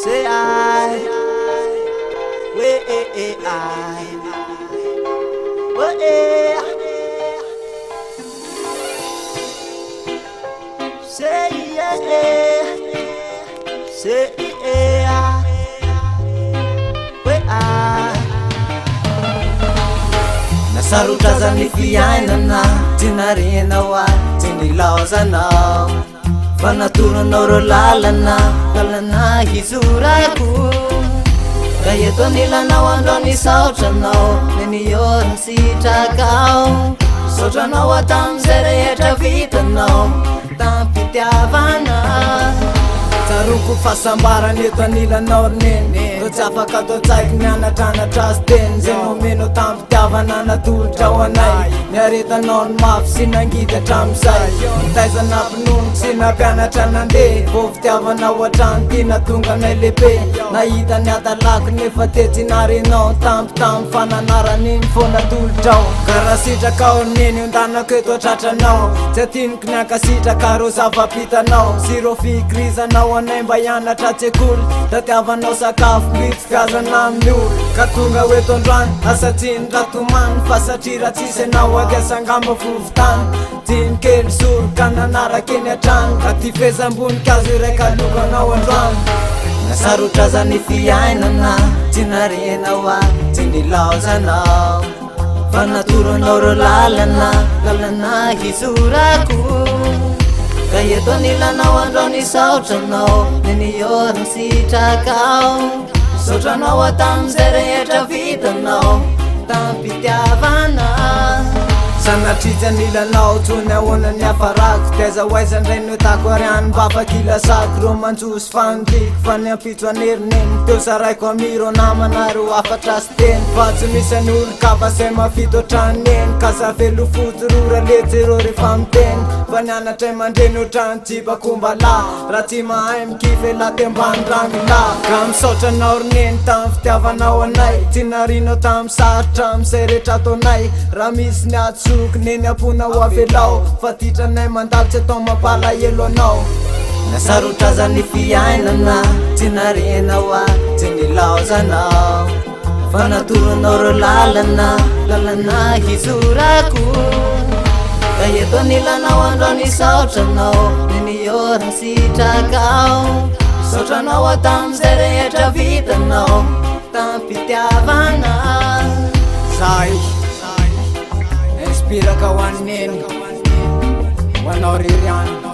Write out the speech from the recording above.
Say I, way I, way say yeah, say yeah, way I. Nasarutra ni fiainana, tinarena wa tinilaozanao. Fanatunanao ro lalana, lalana hizorako. Kaya to nilanao andro ni saotranao, neniora sitrakao. Saotranao atam'izay rehetra vitanao, tampitiavana. Tsaroko fahasambarana eto anilanao roneny, ro tsy afaka atao tsaiky mianatranatra azy teny. Zay nomeno tampitiavana natolotra ho anay, niaretanao ny mafy sy nangidy hatram'izay. Nitaizana mpinono sy nampianatra nandeha, vao fitiavanao hatrany ty natonga anay lehibe. Nahita ny adalako nefa tetsy narenao, tampitamy fananarany fo natolotrao. Karaha sitrakao roneny ondanako eto atratranao, tsy atinoko niankasitraka ro zava-pitanao. Zero fikirizanao anay mba hianatra tsekoly, tatiavanao sakafo mbitsikazana amin'ny olo. Ka tonga hoeto androany asatsiny ratomany, fa satria raha tsisy anao adiasangamba vovotany. Dimy kely soro ka nanaraka eny atrano, ka ty fezam-boninkazo iraika lokanao androany. Nasarotra zany fiainana, tsy narenao ahy, tsy nilaozanao. Fa natoranao ro lalana, lalana hizorako. Ka eto nilanao andro ni saotranao, neniora sitrakao. Saotranao atam'izay rehetra vitanao, tampitiavana. Sanatritsa nilanao tsony ahoana ny hafarako, taiza hoaizandray notako ariany mba afaky lasako. Ro manjosy fanodiko fa niampitso anerineny, teo saraiko amiro namana ro afatra sy teny. Fa tsy misy an'olo kafa say mafito atraneny, ka savelo fotsy rora letsy ro rehefa miteny. Fa nianatra mandreny otrany tsipakombala, raha tsy mahay mikify la tembany rangila. Ka misaotranao roneny tamy fitiavanao anay, tsy narinao tamy sarotra am'izay rehetra ataonay. Raha misy ny atsoky neny ampona ho avelao, fa titranay mandalo tsy atao mampalahelo anao. Nasarotra zany fiainana, tsy narenao ahy, tsy nilaozanao. Fa natoranao ro lalana, lalana hizorako. Ka eto nilanao andro ni saotranao, neniora sitrakao. Saotranao atam'izay rehetra vitanao, tampitiavana. Zay inspiraka ho aneny, ho anao ririany.